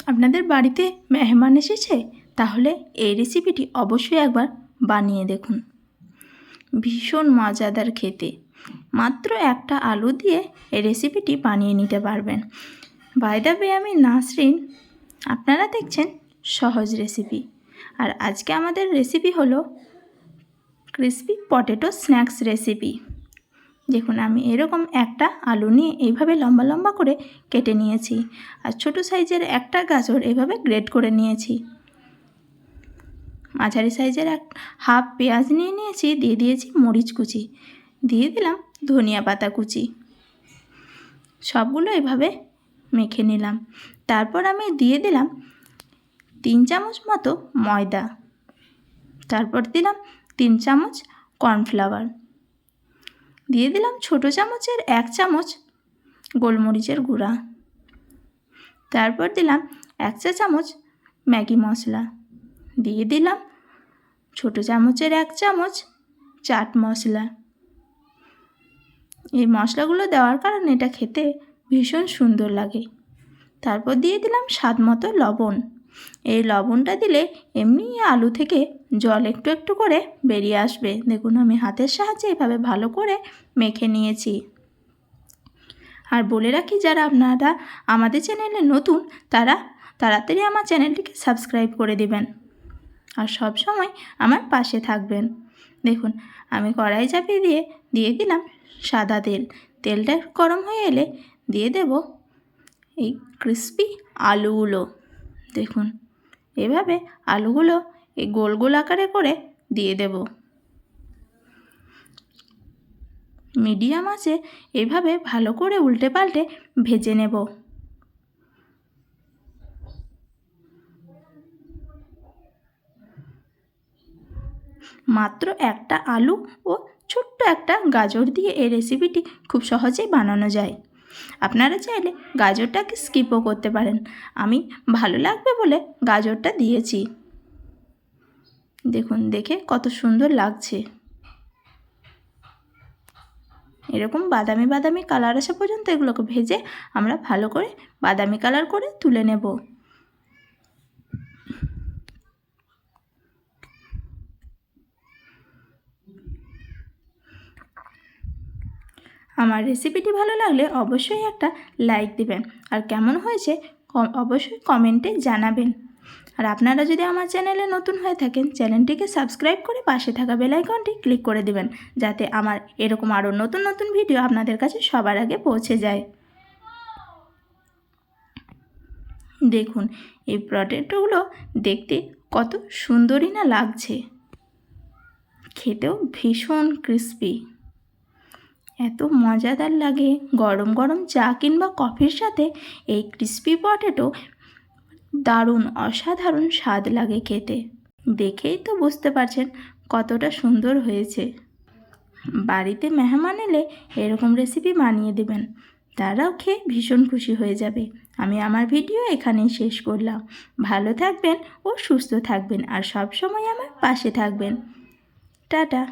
আপনাদের বাড়িতে মেহমান এসেছে, তাহলে এই রেসিপিটি অবশ্যই একবার বানিয়ে দেখুন। ভীষণ মজাদার খেতে। মাত্র একটা আলু দিয়ে এই রেসিপিটি বানিয়ে নিতে পারবেন। বাই দ্য ওয়ে, আমি নাসরিন, আপনারা দেখছেন সহজ রেসিপি। আর আজকে আমাদের রেসিপি হলো ক্রিসপি পটেটো স্ন্যাক্স রেসিপি। দেখুন, আমি এরকম একটা আলু নিয়ে এইভাবে লম্বা লম্বা করে কেটে নিয়েছি, আর ছোটো সাইজের একটা গাজর এইভাবে গ্রেট করে নিয়েছি। মাঝারি সাইজের হাফ পেঁয়াজ নিয়ে নিয়েছি, দিয়ে দিয়েছি মরিচ কুচি, দিয়ে দিলাম ধনিয়া পাতা কুচি। সবগুলো এভাবে মেখে নিলাম। তারপর আমি দিয়ে দিলাম 3 চামচ মতো ময়দা, তারপর দিলাম 3 চামচ কর্নফ্লাওয়ার, দিয়ে দিলাম ছোটো চামচের 1 চামচ গোলমরিচের গুঁড়া, তারপর দিলাম 1 চা চামচ ম্যাগি মশলা, দিয়ে দিলাম ছোটো চামচের 1 চামচ চাট মশলা। এই মশলাগুলো দেওয়ার কারণে এটা খেতে ভীষণ সুন্দর লাগে। তারপর দিয়ে দিলাম স্বাদ মতো লবণ। এই লবণটা দিলে এমনি আলু থেকে জল একটু একটু করে বেরিয়ে আসবে। দেখুন, আমি হাতের সাহায্যে এভাবে ভালো করে মেখে নিয়েছি। আর বলে রাখি, যারা আপনারা আমাদের চ্যানেলে নতুন, তারা তাড়াতাড়ি আমার চ্যানেলটিকে সাবস্ক্রাইব করে দেবেন আর সব সময় আমার পাশে থাকবেন। দেখুন, আমি কড়াই চাপিয়ে দিয়ে দিলাম সাদা তেল। তেলটা গরম হয়ে এলে দিয়ে দেব এই ক্রিসপি আলুগুলো। দেখুন, এভাবে আলুগুলো এই গোল গোল আকারে করে দিয়ে দেব। মিডিয়াম আঁচে এভাবে ভালো করে উল্টে পাল্টে ভেজে নেব। মাত্র একটা আলু ও ছোট্ট একটা গাজর দিয়ে এই রেসিপিটি খুব সহজেই বানানো যায়। আপনারা চাইলে গাজরটাকে স্কিপও করতে পারেন, আমি ভালো লাগবে বলে গাজরটা দিয়েছি। দেখুন, দেখে কত সুন্দর লাগছে। এরকম বাদামি বাদামি কালার আসা পর্যন্ত এগুলোকে ভেজে আমরা ভালো করে বাদামি কালার করে তুলে নেব। আমার রেসিপিটি ভালো লাগলে অবশ্যই একটা লাইক দিবেন, আর কেমন হয়েছে অবশ্যই কমেন্টে জানাবেন। আর আপনারা যদি আমার চ্যানেলে নতুন হয়ে থাকেন, চ্যানেলটিকে সাবস্ক্রাইব করে পাশে থাকা বেল আইকনটি ক্লিক করে দিবেন, যাতে আমার এরকম আরও নতুন নতুন ভিডিও আপনাদের কাছে সবার আগে পৌঁছে যায়। দেখুন, এই পটেটোগুলো দেখতে কত সুন্দরই না লাগছে, খেতেও ভীষণ ক্রিস্পি। এত মজাদার লাগে গরম গরম চা কিংবা কফির সাথে। এই ক্রিস্পি পটেটো দারুণ অসাধারণ স্বাদ লাগে খেতে। দেখেই তো বুঝতে পারছেন কতটা সুন্দর হয়েছে। বাড়িতে মেহমান এলে এরকম রেসিপি বানিয়ে দেবেন, তারাও খেয়ে ভীষণ খুশি হয়ে যাবে। আমি আমার ভিডিও এখানেই শেষ করলাম। ভালো থাকবেন ও সুস্থ থাকবেন, আর সব সময় আমার পাশে থাকবেন। টাটা।